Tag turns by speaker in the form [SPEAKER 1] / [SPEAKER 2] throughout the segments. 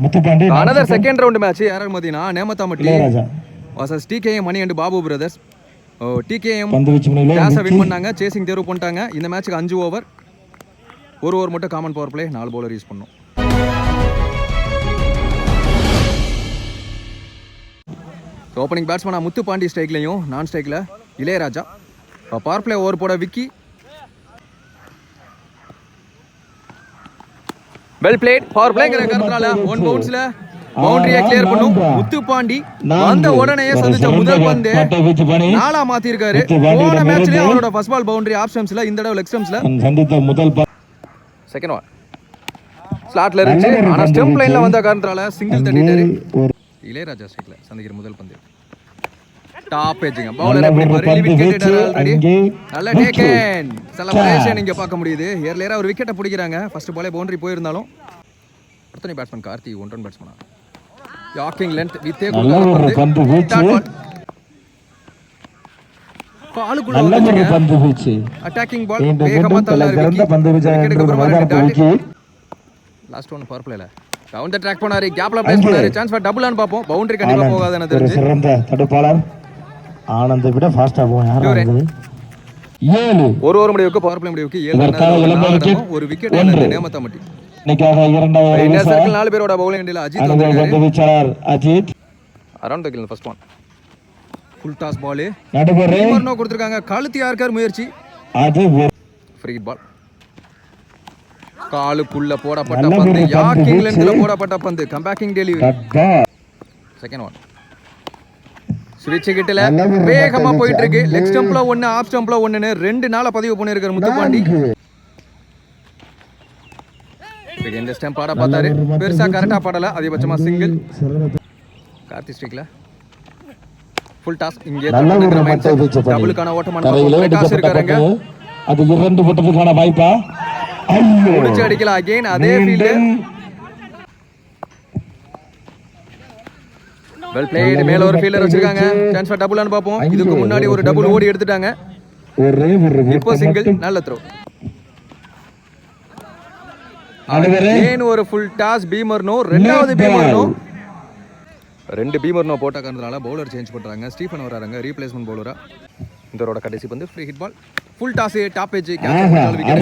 [SPEAKER 1] Muthupandi.
[SPEAKER 2] Another second round match யாரர் Madina Nemathamatti vs TKM Mani and Babu brothers. TKM டாஸை win பண்ணாங்க, chasing தேர்வு பண்ணிட்டாங்க. இந்த மேட்ச்சுக்கு 5 ஓவர், ஒரு ஓவர் மட்டும் common power play, 4 bowler use பண்ணோம். ஓப்பனிங் பேட்ஸ்மேனா முத்துப்பாண்டி ஸ்ட்ரைக்லையும் நான் ஸ்ட்ரைக்கில் இளையராஜா. பவர் பிளே ஓவர் போட விக்கி. Well played. பவர் பிளேங்கிற காரணத்தால ஒன் பவுன்ஸ்ல பவுண்டரியை கிளியர் பண்ணும் முத்துப்பாண்டி. வந்த உடனே சந்திச்ச முதல் பந்து நாலா மாத்தி இருக்காரு. போன மேட்ச்லயே அவரோட ஃபர்ஸ்ட் பால் பவுண்டரி ஆஃப் ஸ்டம்ப்ஸ்ல, இந்த தடவை லெக் ஸ்டம்ப்ஸ்ல
[SPEAKER 1] சந்தித்த முதல்
[SPEAKER 2] செகண்ட் பால் ஸ்லாட்ல இருந்துச்சு. ஆனா ஸ்டம்ப் லைன்ல வந்த காரணத்தால சிங்கிள் தட்டிட்டாரு. இளையராஜா ஸ்ட்ரைக்ல சந்திக்கிற முதல் பந்து டாப் எட்ஜிங்க. பவுலர் எப்படி பாரு, விக்கெட் ஆல்ரெடி நல்ல டேக்கன். செலிப்ரேஷன் இங்க பார்க்க முடியுது. ஏர்லியரா ஒரு விக்கெட்டை பிடிக்கிறாங்க. ஃபர்ஸ்ட் பாலே பவுண்டரி போயிருந்தாலும் அடுத்த batsman Karthi one run பேட்ஸ்மேனா. யாக்கிங் length வித்தே
[SPEAKER 1] பந்து
[SPEAKER 2] காலுக்குள்ள வந்துச்சு.
[SPEAKER 1] பந்து வீச்சு
[SPEAKER 2] அட்டாக்கிங் பால் வேகமா தள்ளாரு.
[SPEAKER 1] பந்து வீச்சு
[SPEAKER 2] லாஸ்ட் ஒன் பவர் பிளேல டவுன் தி ட்ராக் போனாரு. கேப்ல பிளேஸ் பண்ணாரு. சான்ஸ் ஃபார் டபுள் ஆன் பாப்போம். பவுண்டரி கண்டிப்பா போகாதுன்னு தெரிஞ்சு
[SPEAKER 1] சிறந்த தடுப்பாளர் ஆனந்த் விட ஃபாஸ்டா போகும். யாரா இருக்குது 7
[SPEAKER 2] ஒரு ஓவர் முடிவுக்கு பவர் பிளே முடிவுக்கு 7 ஒரு விக்கெட் இழந்து நேமத்தாமட்டி.
[SPEAKER 1] இன்னைக்காக இரண்டாவது
[SPEAKER 2] இன்னர் சர்க்கிள் 4 பேரோட பவுலிங் எண்டில அஜித் வந்திருக்காரு.
[SPEAKER 1] அஜித்
[SPEAKER 2] அரவுண்ட் தி கில் first one full toss ball
[SPEAKER 1] நடுவரே
[SPEAKER 2] நோ கொடுத்திருக்காங்க. கழுத்து யார்கார் முயற்சி,
[SPEAKER 1] அது
[SPEAKER 2] ஃப்ரீ பால். காலுக்குள்ள போடப்பட்ட பந்து, யாக்கிங் லென்த்ல போடப்பட்ட பந்து, கம்பேக்கிங் டெலிவரி. செகண்ட் ஒன் ஸ்விட்ச் கிட்டல வேகமா போயிட்டு இருக்கு. லெக் ஸ்டம்ப்ல ஒன்னு, ஆஃப் ஸ்டம்ப்ல ஒன்னு, 2 நாளா பதிவு பண்ணிருக்காரு முத்துப்பாண்டி. இந்த ஸ்டம்ப் ஆட பார்த்தாரு, பெருசா கரெக்டா படல. அதிகபட்சமா சிங்கிள். கார்த்தி ஸ்ட்ரைக்ல ஃபுல் டாஸ். இங்கே டபுளுக்கான ஓட்டமான பிரகாஷ் இருக்காருங்க.
[SPEAKER 1] அது 2 போட்டதுக்கான வாய்ப்பா
[SPEAKER 2] முடிச்சு அடிக்கலாம். அகைன் அதே ஃபீல்ட். Well plate. மேல ஒரு ஃபீல்டர் வச்சிருக்காங்க. சான்ஸ் ஃபார் டபுள் ஆன் பாப்போம். இதுக்கு முன்னாடி ஒரு டபுள் ஓடி எடுத்துட்டாங்க. இப்போ சிங்கிள். நல்ல த்ரோ. அகைன் ஒரு ஃபுல் டாஸ். Beamer no. ரெண்டாவது பீமர் நோ. 2 பீமர் நோ போட்ட காரணத்தால பவுலர் சேஞ்ச் பண்றாங்க. ஸ்டீஃபன் வராங்க ரீப்ளேஸ்மென்ட் பவுலரா. இந்தரோட கடைசி பந்து free hit ball. Full toss, top edge, catch பண்ணால விக்கெட்.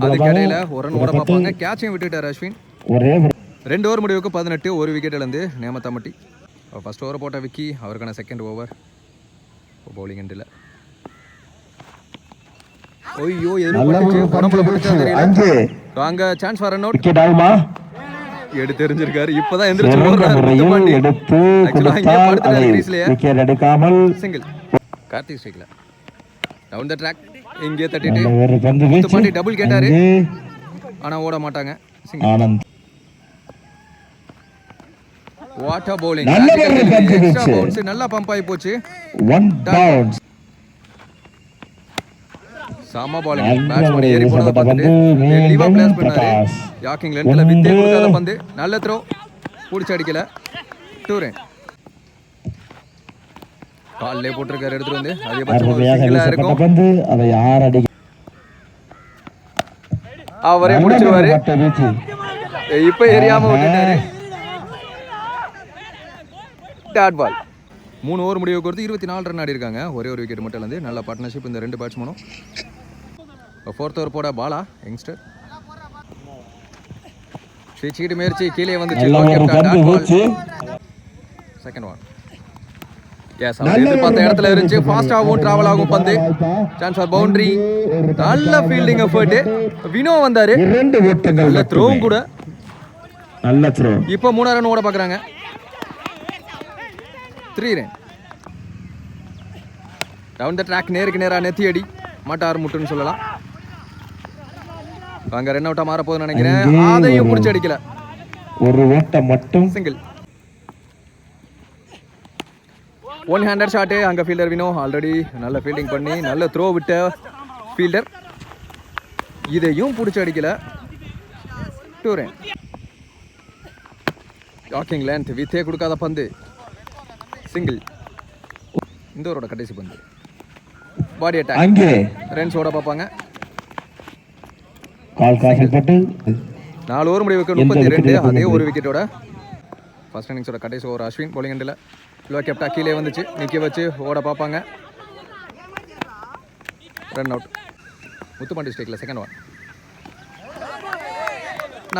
[SPEAKER 2] அதுக்கு இடையில ஒரு ரன் ஓட பார்ப்பாங்க. கேட்சையும் விட்டுட்டார் அஸ்வின். 2 ஓவர் முடிவுக்கு 18 ஒரு விக்கெட் இழந்து நேமத்தாமட்டி. ஃபர்ஸ்ட் ஓவர் போட்ட விக்கி, அவருக்கான செகண்ட் ஓவர் பவுலிங் எண்டில். ஐயோ எதிர்பார்த்து உடம்புல போட்டுச்சா தெரியல. வாங்க சான்ஸ் ஃபார் ரன் அவுட். எடுத்து தெரிஞ்சிருக்காரு. இப்பதான் எந்திரிச்சு ஓடுறாரு முத்துப்பாண்டி. ஆக்சுவலா இங்க படுத்துட்டாரு கிரீஸ்லயே.
[SPEAKER 1] விக்கெட் எடுக்காமல்
[SPEAKER 2] சிங்கிள். கார்த்திக் ஸ்ட்ரைக்ல டவுன் தி ட்ராக். இங்கே தட்டிட்டு முத்துப்பாண்டி டபுள் கேட்டாரு. ஆனா ஓட மாட்டாங்க. சிங்கிள்.
[SPEAKER 1] ஆனந்த்
[SPEAKER 2] வாட்டர் பவுலிங். எக்ஸ்ட்ரா பவுன்ஸ் நல்லா பம்ப் ஆகி போச்சு.
[SPEAKER 1] 1 பவுன்ஸ்.
[SPEAKER 2] சாமா பாலிங். பேட்ஸ்மேன் ஏறி போனத பார்த்துட்டு லீவா பிளேஸ் பண்ணாரு. யாக்கிங் லென்த்ல வித்தே கொடுக்காத பந்து. நல்ல த்ரோ. புடிச்சு அடிக்கல. 2 ரன். கால்லே போட்டுருக்காரு எடுத்து வந்து. அதிகபட்சமா சிங்கிளா இருக்கும்.
[SPEAKER 1] பந்து அதை யார் அடி
[SPEAKER 2] அவரே முடிச்சிருவாரு. இப்ப எரியாம விட்டுட்டாரு. Dot ball. 3 ஓவர் முடிவுக்கு கொடுத்து 24 ரன் ஆடி இருக்காங்க. ஒரே ஒரு விக்கெட் மட்டும் இருந்து. நல்ல பார்ட்னர்ஷிப் இந்த 2 பேட்ஸ்மேனும். 4th ஓவர் போட பாலா யங்ஸ்டர் ஸ்விட்ச் முயற்சி கீழே வந்துச்சு. Second one. எஸ், அவர் எதிர்பார்த்த இடத்துல இருந்துச்சு. ஃபாஸ்டாகவும் டிராவல் ஆகும் பந்து. Chance for boundary. நல்ல ஃபீல்டிங் எஃபர்ட். வினோ வந்தாரு. நல்ல த்ரோவும் கூட.
[SPEAKER 1] நல்ல த்ரோ.
[SPEAKER 2] இப்போ 3 ரன் ஓட பார்க்குறாங்க. 3 ரன். Down the track. நேருக்கு நேரா நெத்தி அடி. மாட்டார் முட்டுன்னு சொல்லலாம். அங்க ரன் அவுட்டா மாற போகுதுன்னு நினைக்கிறேன். அதையும் புடிச்சு அடிக்கல.
[SPEAKER 1] ஒரு ஓட்டம் மட்டும்.
[SPEAKER 2] சிங்கிள். 1 hander shot. அங்க ஃபீல்டர் வினோ ஆல்ரெடி நல்ல ஃபீல்டிங் பண்ணி நல்ல த்ரோ விட்ட ஃபீல்டர். இதையும் புடிச்சு அடிக்கல. 2 ரன். யாக்கிங் லென்த் வித்தே கொடுக்காத பந்து. சிங்கிள். இந்த ஓவரோட கடைசி பந்து. பாடி அட்டாக். ரன்ஸ் ஓட பார்ப்பாங்க.
[SPEAKER 1] கால் காசல் பட்டு
[SPEAKER 2] 4 ஓவர் முடிவுக்கு 32. அதே ஒரு விக்கெட்டோட ஃபர்ஸ்ட் இன்னிங்ஸோட கடைசி ஓவர் அஸ்வின் bowling எண்டில் லோ கேப்டா கீழே வந்துச்சு நிற்க வச்சு ஓட பார்ப்பாங்க. Run out. முத்துப்பாண்டி ஸ்ட்ரைக்கில் செகண்ட் ஒன்.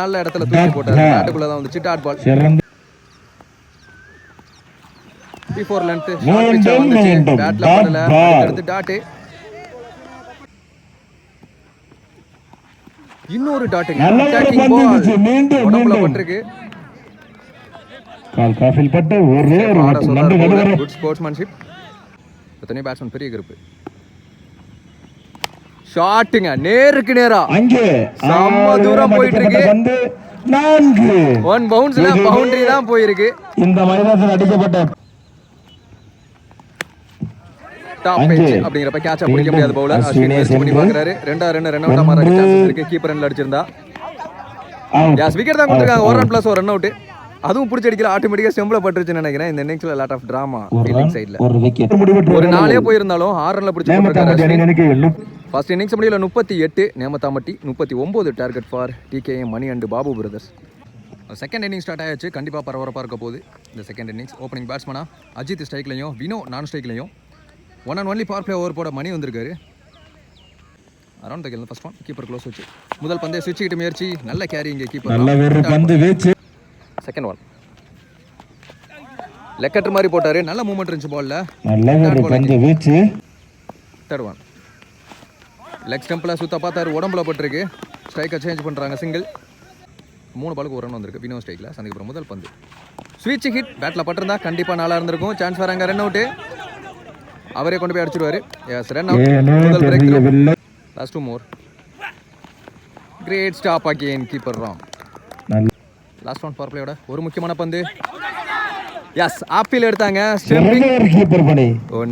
[SPEAKER 2] நல்ல இடத்துல தூக்கி போட்டார். பேட்டுக்குள்ளே தான் வந்துச்சு. Dot ball. Before length short pitch வந்துச்சு. பேட்ல படல. அடுத்து டாட். இன்னொரு டாட்டுங்க. அட்டாக்கிங் பால் உடம்புல பட்டிருக்கு.
[SPEAKER 1] கால் காஃபில் பட்டு ஒரே ஒரு
[SPEAKER 2] குட் ஸ்போர்ட்ஸ்மேன்ஷிப். எத்தனை பேட்ஸ்மேன் பெரிய கிருப்பு. ஷாட்டுங்க நேருக்கு நேரா
[SPEAKER 1] அங்கே
[SPEAKER 2] செம்ம தூரம் போயிட்டு இருக்கு.
[SPEAKER 1] 4
[SPEAKER 2] ஒன் பவுன்ஸ்ல பவுண்டரி தான் போயிருக்கு.
[SPEAKER 1] இந்த மைதானத்தில் அடிக்கப்பட்ட
[SPEAKER 2] டாப் பேஜ் அப்படிங்கறப்ப கேட்ச் பிடிக்க முடியாத பவுலர் அஸ்வின் வேஸ்ட் பண்ணி பார்க்கறாரு. ரெண்டா ரன் அவுட் மாற சான்சஸ் இருக்கு. கீப்பர் ரன்ல அடிச்சிருந்தா யாஸ் விக்கெட் தான் கொடுத்திருக்காங்க. ஒரு ரன் பிளஸ் ஒரு ரன் அவுட். அதுவும் பிடிச்சி அடிக்கல. ஆட்டோமேட்டிக்கா ஸ்டெம்ப்ல பட்டுருச்சுன்னு நினைக்கிறேன். இந்த இன்னிங்ஸ்ல லாட் ஆஃப் டிராமா ஃபீல்டிங் சைடுல.
[SPEAKER 1] ஒரு விக்கெட்
[SPEAKER 2] ஒரு நாளே போயிருந்தாலும் 6 ரன்ல பிடிச்சி போட்டாரு. ஃபர்ஸ்ட் இன்னிங்ஸ் முடியல 38. Nemathamatti 39 target for TKM Mani and Babu brothers. Second innings start ஆயாச்சு. கண்டிப்பா பரபரப்பா இருக்க போகுது இந்த செகண்ட் இன்னிங்ஸ். ஓப்பனிங் பேட்ஸ்மனா அஜித் ஸ்ட்ரைக்லையும் வினோ நான் ஸ்ட்ரைக்லையும். One and only power play over போட மணி வந்திருக்காரு. Around the first one. Keeper close வச்சு முதல் பந்தே சுவிட்ச் கிட்ட முயற்சி. நல்ல கேரி இங்கே கீப்பர்.
[SPEAKER 1] நல்ல ஒரு பந்து வீச்சு.
[SPEAKER 2] Second one. லெக்கட்டர் மாதிரி போட்டாரு. நல்ல மூவ்மெண்ட் இருந்துச்சு பால்ல.
[SPEAKER 1] நல்ல ஒரு பந்து வீச்சு.
[SPEAKER 2] Third one. லெக் ஸ்டம்பில் சுத்த பார்த்தாரு. உடம்புல பட்டிருக்கு. ஸ்ட்ரைக்கை சேஞ்ச் பண்ணுறாங்க. சிங்கிள். 3 பாலுக்கு ஒரு ரன் வந்திருக்கு. வினோ ஸ்ட்ரைக்கில் சந்திக்கப்புறம் முதல் பந்து ஸ்விட்ச் ஹிட். பேட்டில் பட்டிருந்தா கண்டிப்பாக நல்லா இருந்திருக்கும். சான்ஸ் வராங்க. Run out. அவரே கொண்டு போய் அடிச்சிருவாரு. Yes run out. முதல் breakthrough. Last 2 more. Great stop again keeper Ram. Last one power பிளேயோட ஒரு முக்கியமான பந்து. எஸ் ஆப்பிள் எடுத்தாங்க. ஸ்டெம்பிங்
[SPEAKER 1] கீப்பர் பண்ணி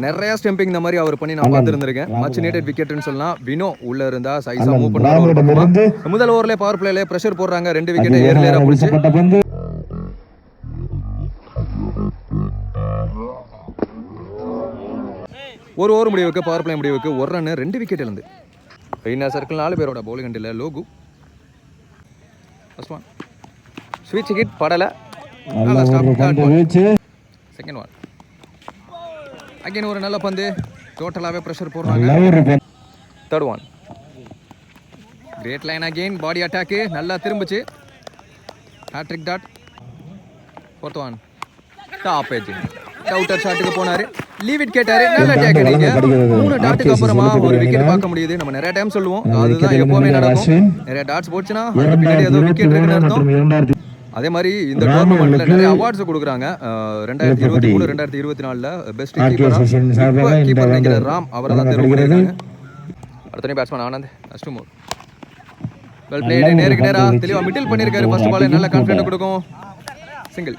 [SPEAKER 2] நிறைய ஸ்டெம்பிங் இந்த மாதிரி அவர் பண்ணி நான் பார்த்துருந்திருக்கேன். மச் நீடட் விக்கெட்னு சொல்லலாம். வினோ உள்ள இருந்தா சைஸா மூவ் பண்ணுவாங்க. முதல் ஓவர்ல பவர் பிளேல பிரஷர் போடுறாங்க. 2 விக்கெட் ஏர்லியரா பிடிச்சு. ஒரு ஓவர் முடிவுக்கு பவர் பிளே முடிவுக்கு ஒரு ரன் 2 விக்கெட் இழந்து. இன்னர் சர்க்கிள் 4 பேரோட பவுலிங் அண்டில் லோகு. ஃபர்ஸ்ட் ஒன் ஸ்விட்ச் ஹிட் படல. நல்லா ஸ்டாப். Second one. அகைன் ஒரு நல்ல பந்து. டோட்டலாவே பிரஷர் போடுறாங்க. Third one. Great line again body attack. நல்லா திரும்பிச்சு. Hattrick dot. Fourth one. Top edge. Outer ஷாட்டுக்கு போனாரு. லீவ் இட் கேட்டாரு. நல்ல டேக் அடிங்க. 3 டாட்டுக்கு அப்புறமா ஒரு விக்கெட் பார்க்க முடியுது. நம்ம நிறைய டைம் சொல்லுவோம் அதுதான் எப்பவுமே நடக்கும். நிறைய டாட்ஸ் போச்சுன்னா பின்னாடி ஏதோ விக்கெட் இருக்குன்னு அர்த்தம். அதே மாதிரி இந்த டோர்னமெண்ட்ல நிறைய அவார்ட்ஸ் கொடுக்குறாங்க. 2023 2024ல பெஸ்ட் கீப்பர் நினைக்கிற ராம் அவரை தான் தேர்வு பண்ணியிருக்காங்க. அடுத்த batsman Anand. First more. Well played. நேருக்கு நேரா தெளிவா மிடில் பண்ணியிருக்காரு. ஃபர்ஸ்ட் பால் நல்ல கான்ஃபிடென்ட் கொடுக்கும். சிங்கிள்.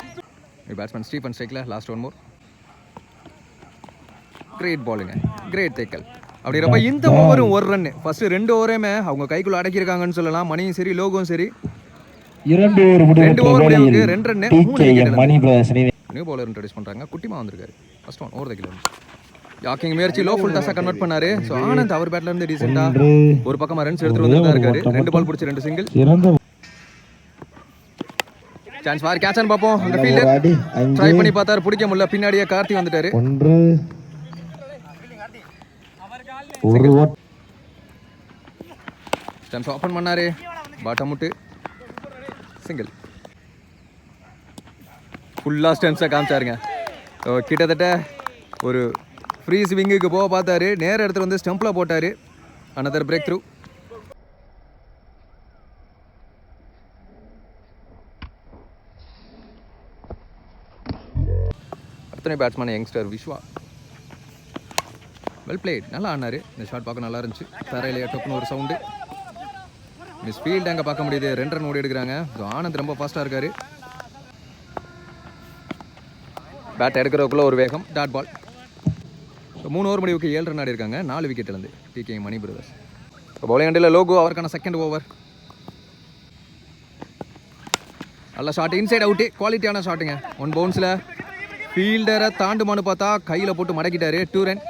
[SPEAKER 2] பேட்ஸ்மேன் ஸ்டீஃபன் ஸ்ட்ரைக்ல லாஸ்ட் 1 மோர். கிரேட் பாலுங்க. Great tackle. அப்படிங்கிறப்ப இந்த ஓவரும் ஒரு ரன். ஃபர்ஸ்ட் 2 ஓவரையுமே அவங்க கைக்குள்ள அடக்கியிருக்காங்கன்னு சொல்லலாம். மணியும் சரி லோகும் சரி.
[SPEAKER 1] 2 ஓவர் முடிவுக்கு
[SPEAKER 2] 2 run 3 wicket.
[SPEAKER 1] Mani brothers
[SPEAKER 2] new bowler introduce பண்றாங்க. குட்டிமா வந்திருக்காரு. ஃபர்ஸ்ட் ஒன் ஓவர் த கிலோ. யாக்கிங் முயற்சி லோ ஃபுல் டாஸா கன்வெர்ட் பண்ணாரு. சோ ஆனந்த் அவர் பேட்ல இருந்து டீசென்ட்டா ஒரு பக்கமா ரன்ஸ் எடுத்துட்டு வந்துட்டா இருக்காரு. 2 பால் பிடிச்சு 2 single. Chance for catch on பாப்போம். அந்த ஃபீல்டர் ட்ரை பண்ணி பார்த்தாரு. பிடிக்க முடியல. பின்னாடியே கார்த்தி வந்துட்டாரு.
[SPEAKER 1] 1 ஓவர்
[SPEAKER 2] சான்ஸ் ஓபன் பண்ணாரு. பாட்டம் முட்டு. சிங்கிள். ஃபுல்லாக ஸ்டெம்ஸை காமிச்சாருங்க. கிட்டத்தட்ட ஒரு ஃப்ரீ ஸ்விங்குக்கு போக பார்த்தாரு. நேர இடத்துல வந்து ஸ்டெம்பில் போட்டார். Another breakthrough. அடுத்த batsman youngster Viswa. Well played. நல்லா ஆனார். இந்த ஷாட் பார்க்க நல்லா இருந்துச்சு. தரையிலேயே டொப்புன்னு ஒரு சவுண்டு. மிஸ் ஃபீல்டு அங்கே பார்க்க முடியுது. 2 ரன் ஓடி எடுக்கிறாங்க. ஆனந்த் ரொம்ப ஃபாஸ்ட்டாக இருக்காரு. பேட் எடுக்கிறதுக்குள்ள ஒரு வேகம். Dot ball. 3 ஓவர் முடிவுக்கு 7 ரன் ஆடி இருக்காங்க. 4 விக்கெட் இழந்து டிகே மணி பிரதர்ஸ். பவுலிங் அண்டில் லோகோ அவருக்கான செகண்ட் ஓவர். நல்ல ஷாட். Inside out. குவாலிட்டியான ஷாட்டுங்க. 1 பவுன்ஸில் ஃபீல்டரை தாண்டுமானு பார்த்தா கையில் போட்டு மடக்கிட்டாரு. 2 ரன்.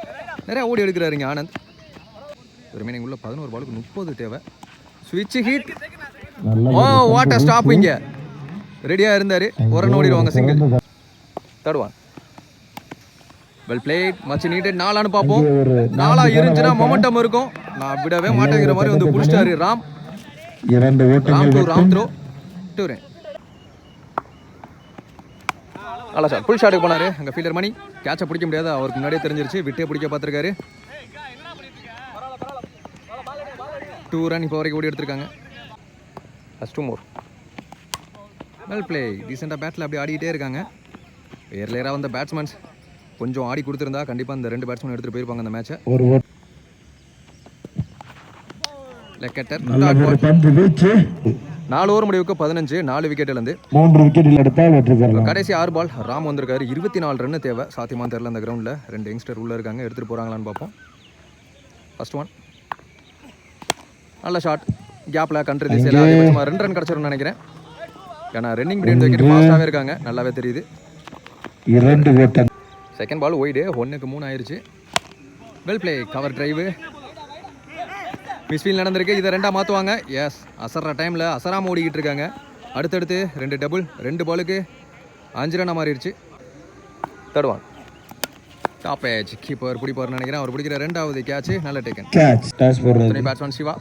[SPEAKER 2] நிறையா ஓடி எடுக்கிறாருங்க ஆனந்த். ரிமைனிங் உள்ள 11 பாலுக்கு 30 தேவை. ஸ்விட்ச் hit. Oh what a stop இங்க ரெடியா இருந்தாரு ஒரு ரன் ஓடிடுவாங்க single third one well played much needed நாலான்னு பார்ப்போம் நாலா இருந்துச்சுன்னா மொமெண்டம் இருக்கும் நான் விடவே மாட்டேங்கிற மாதிரி வந்து புடிச்சிட்டாரு ராம்
[SPEAKER 1] 2 ஓட்டங்கள்
[SPEAKER 2] ராம் த்ரோ டூ ரன் அல்ல சார் ஃபுல் ஷாட்டுக்கு போனாரு அங்க ஃபீல்டர் மணி கேட்சை பிடிக்க முடியாது அவருக்கு முன்னாடியே தெரிஞ்சிருச்சு விட்டே பிடிக்க பார்த்துருக்காரு 2 ரன் இப்போ வரைக்கும் ஓடி எடுத்திருக்காங்க ஃபர்ஸ்ட் 2 மோர் வெல் பிளே டீசெண்டாக பேட்டில் அப்படி ஆடிக்கிட்டே இருக்காங்க ஏர்லேயராக வந்த பேட்ஸ்மேன்ஸ் கொஞ்சம் ஆடி கொடுத்துருந்தா கண்டிப்பாக இந்த 2 பேட்ஸ்மேன் எடுத்துகிட்டு போயிருப்பாங்க அந்த மேட்சை
[SPEAKER 1] ஒரு
[SPEAKER 2] லெக்கெட்டர்
[SPEAKER 1] பந்து வீச்சு
[SPEAKER 2] 4 ஓவர் முடிவுக்கு 15 4 விக்கெட்லேருந்து
[SPEAKER 1] 3 விக்கெட்டில் எடுத்தால் வெற்றி பெறலாம்.
[SPEAKER 2] கடைசி 6 பால் ராம் வந்திருக்காரு 24 ரன் தேவை சாத்தியமான்னு தெரியல அந்த கிரவுண்டில் 2 யங்ஸ்டர் உள்ளே இருக்காங்க எடுத்துகிட்டு போகிறாங்களான்னு பார்ப்போம் ஃபர்ஸ்ட் ஒன் நல்ல ஷாட் கேப்பில் கண்ட்ரி திசையில் அதிகபட்சமாக 2 ரன் கிடச்சிரும்னு நினைக்கிறேன் ஏன்னா ரன்னிங் பிரேட் வைக்கிட்டு ஃபாஸ்ட்டாகவே இருக்காங்க நல்லாவே தெரியுது
[SPEAKER 1] 2 ஓட்டம்
[SPEAKER 2] செகண்ட் பால் ஒய்டு 1க்கு 3 ஆயிடுச்சு well play cover drive misfield நடந்திருக்கு இதை 2ஆக மாற்றுவாங்க எஸ் அசர்ற டைமில் அசராம ஓடிக்கிட்டு இருக்காங்க அடுத்தடுத்து 2 டபுள் 2 பாலுக்கு 5 ரன்னாக மாறிடுச்சு third one top edge keeper பிடிப்பார்னு நினைக்கிறேன் அவர் பிடிக்கிற 2வது கேட்ச் நல்ல டேக்கன் துணை பேட்ஸ்மேன் சிவா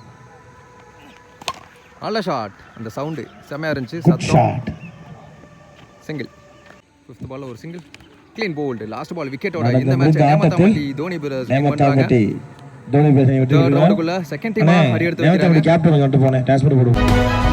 [SPEAKER 2] நல்ல ஷாட் அந்த சவுண்டு செம்மையாக இருந்துச்சு சத்தம் சிங்கிள் 5th பால்ல ஒரு single clean bowled last ball விக்கெட்டோட இந்த மேட்ச் நேமத்தாம்பட்டி தோனி பிரதர்ஸ் பண்றாங்க
[SPEAKER 1] தோனி பேசுங்க
[SPEAKER 2] ரவுண்டுக்குள்ள செகண்ட் டீமா அடி எடுத்து வைக்கிறாங்க
[SPEAKER 1] கேப்டன் வந்து போனேன் ட்ரான்ஸ்ஃபர் போடுவோம்